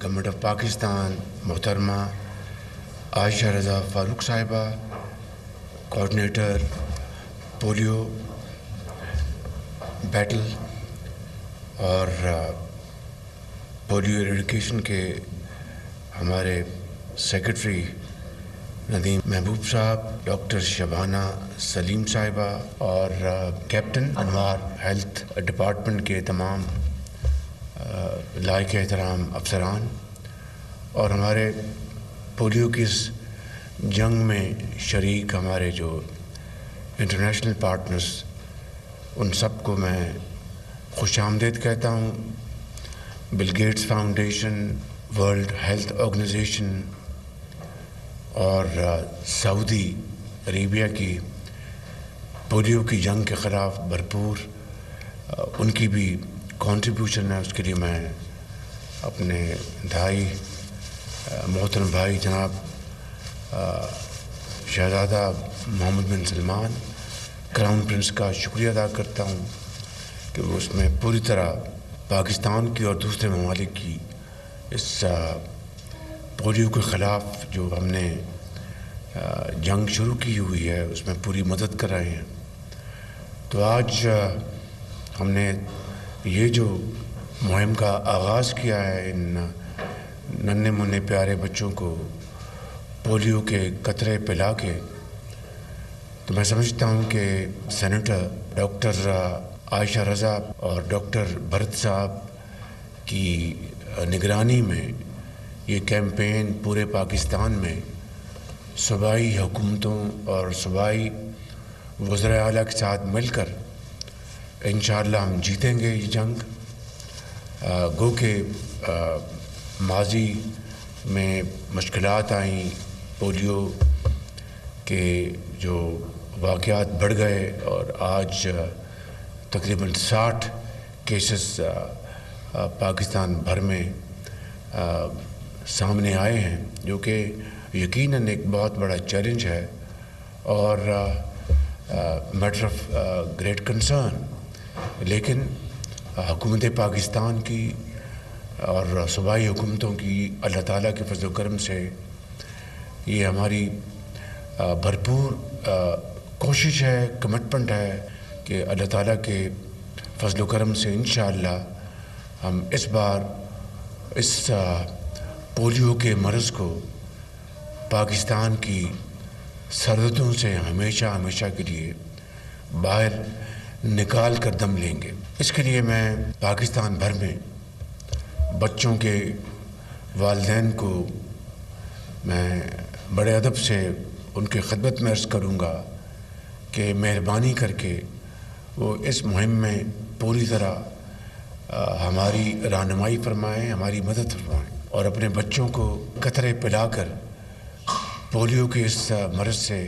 Government of Pakistan मोहतरमा आयशा रज़ा फ़ारूक साहिबा, coordinator polio battle और पोलियो एजुकेशन के हमारे सेक्रेटरी नदीम महबूब साहब, डॉक्टर शबाना सलीम साहिबा और कैप्टन अनवार, हेल्थ डिपार्टमेंट के तमाम लायक एहतराम अफसरान और हमारे पोलियो की इस जंग में शरीक हमारे जो इंटरनेशनल पार्टनर्स, उन सब को मैं खुशामदीद कहता हूँ। Bill Gates foundation, world health organisation और सऊदी अरेबिया की पोलियो की जंग के ख़िलाफ़ भरपूर उनकी भी कंट्रीब्यूशन है। उसके लिए मैं अपने भाई मोहतरम भाई जनाब शहज़ादा मोहम्मद बिन सलमान क्राउन प्रिंस का शुक्रिया अदा करता हूँ कि वो उसमें पूरी तरह पाकिस्तान की और दूसरे ममालिक की इस पोलियो के ख़िलाफ़ जो हमने जंग शुरू की हुई है उसमें पूरी मदद कर रहे हैं। तो आज हमने ये जो मुहिम का आगाज़ किया है, इन नन्हे मुन्ने प्यारे बच्चों को पोलियो के कतरे पिला के, तो मैं समझता हूँ कि सेनेटर डॉक्टर आयशा रज़ा और डॉक्टर भरत साहब की निगरानी में ये कैंपेन पूरे पाकिस्तान में सूबाई हुकूमतों और सूबाई वज़राए आला के साथ मिलकर इंशाअल्लाह हम जीतेंगे ये जंग। गो के माजी में मुश्किलात आई, पोलियो के जो वाक़यात बढ़ गए और आज तकरीबन 60 केसेस पाकिस्तान भर में सामने आए हैं, जो कि यकीनन एक बहुत बड़ा चैलेंज है और मैटर ऑफ ग्रेट कंसर्न। लेकिन हुकूमत पाकिस्तान की और सूबाई हुकूमतों की अल्लाह ताला के फज़ल व करम से ये हमारी भरपूर कोशिश है, कमिटमेंट है कि अल्लाह ताला के फज़ल व करम से इंशाअल्लाह हम इस बार इस पोलियो के मर्ज़ को पाकिस्तान की सरहदों से हमेशा हमेशा के लिए बाहर निकाल कर दम लेंगे। इसके लिए मैं पाकिस्तान भर में बच्चों के वालिदैन को मैं बड़े अदब से उनके खिदमत में अर्ज़ करूँगा कि मेहरबानी करके वो इस मुहिम में पूरी तरह हमारी रहनुमाई फरमाएँ, हमारी मदद फरमाएँ और अपने बच्चों को कतरे पिलाकर पोलियो के इस मर्ज़ से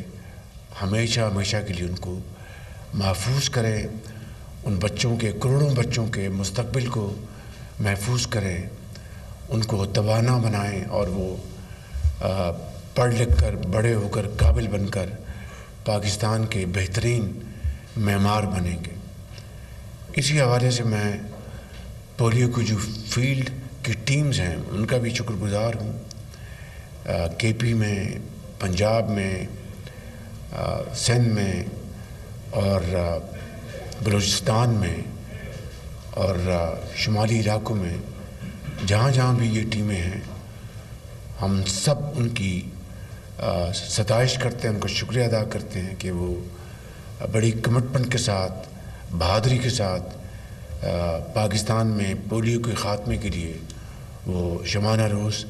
हमेशा हमेशा के लिए उनको महफूज करें। उन बच्चों के, करोड़ों बच्चों के मुस्तक़बिल को महफूज करें, उनको तवाना बनाएं और वो पढ़ लिख कर बड़े होकर काबिल बनकर पाकिस्तान के बेहतरीन मेमार बनेंगे। इसी हवाले से मैं पोलियो की जो फील्ड की टीम्स हैं उनका भी शुक्रगुज़ार हूँ। केपी में, पंजाब में, सिंध में और बलूचिस्तान में और शुमाली इलाकों में जहाँ जहाँ भी ये टीमें हैं, हम सब उनकी सताइश करते हैं, उनका शुक्रिया अदा करते हैं कि वो बड़ी कमिटमेंट के साथ, बहादुरी के साथ पाकिस्तान में पोलियो के ख़ात्मे के लिए वो शमाना रोज़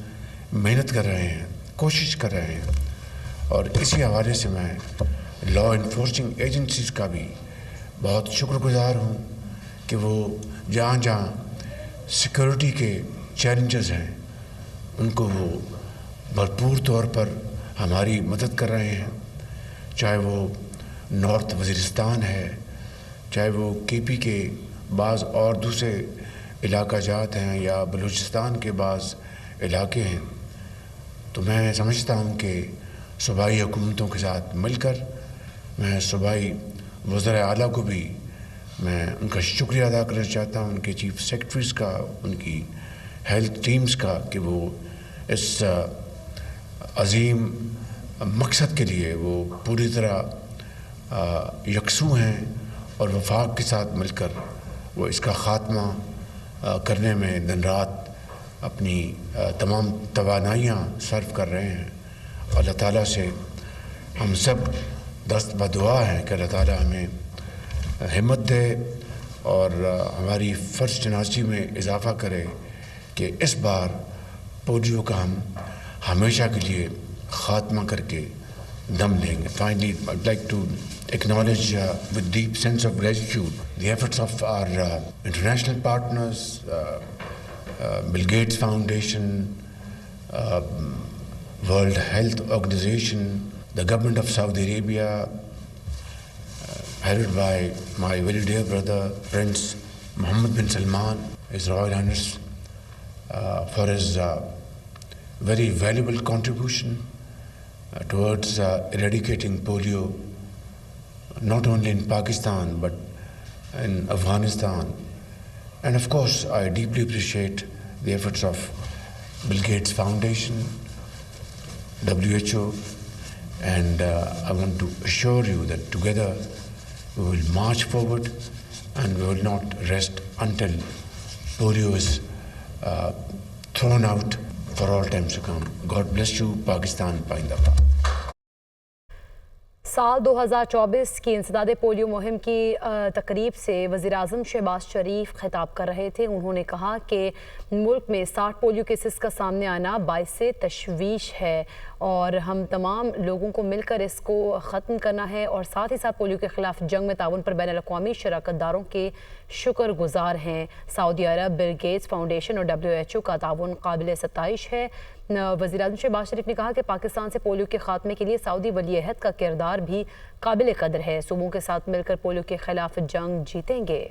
मेहनत कर रहे हैं, कोशिश कर रहे हैं। और इसी हवाले से मैं लॉ इन्फोर्सिंग एजेंसीज़ का भी बहुत शुक्रगुज़ार हूँ कि वो जहाँ जहाँ सिक्योरिटी के चैलेंजेस हैं उनको वो भरपूर तौर पर हमारी मदद कर रहे हैं। चाहे वो नॉर्थ वज़ीरिस्तान है, चाहे वो केपी के बाज़ और दूसरे इलाका जात हैं या बलूचिस्तान के बाज़ इलाके हैं। तो मैं समझता हूँ कि सूबाई हुकूमतों के साथ मिलकर मैं सूबाई वज़राए आला को भी मैं उनका शुक्रिया अदा करना चाहता हूँ, उनके चीफ़ सेक्रेटरीज़ का, उनकी ہیلتھ ٹیمز کا کہ وہ اس عظیم مقصد کے لیے وہ پوری طرح یکسو ہیں اور وفاق کے ساتھ مل کر وہ اس کا خاتمہ کرنے میں دن رات اپنی تمام توانائیاں صرف کر رہے ہیں۔ اللہ تعالیٰ سے ہم سب دست بدعا ہیں کہ اللہ تعالیٰ ہمیں ہمت دے اور ہماری فرض شناسی میں اضافہ کرے کہ اس بار پولیو کا ہم ہمیشہ کے لیے خاتمہ کر کے دم لیں گے۔ Finally, I'd like to acknowledge with deep sense of gratitude the efforts of our international partners, Bill Gates Foundation, World Health Organization, the government of Saudi Arabia, headed by my very dear brother Prince Mohammed bin Salman, His Royal Highness, for his very valuable contribution towards eradicating polio, not only in Pakistan but in Afghanistan. And of course, I deeply appreciate the efforts of Bill Gates Foundation, WHO, and I want to assure you that together we will march forward and we will not rest until polio is thrown out for all times to come. God bless you, Pakistan, Paindaba. سال 2024 کی انسداد polio مہم کی تقریب سے وزیراعظم شہباز شریف خطاب کر رہے تھے۔ انہوں نے کہا کہ ملک میں 60 پولیو کیسز کا سامنے آنا باعث تشویش ہے اور ہم تمام لوگوں کو مل کر اس کو ختم کرنا ہے اور ساتھ ہی ساتھ پولیو کے خلاف جنگ میں تعاون پر بین الاقوامی شراکت داروں کے شکر گزار ہیں۔ سعودی عرب، بل گیٹس فاؤنڈیشن اور WHO کا تعاون قابل ستائش ہے۔ وزیراعظم شہباز شریف نے کہا کہ پاکستان سے پولیو کے خاتمے کے لیے سعودی ولی عہد کا کردار بھی قابل قدر ہے۔ صوبوں کے ساتھ مل کر پولیو کے خلاف جنگ جیتیں گے۔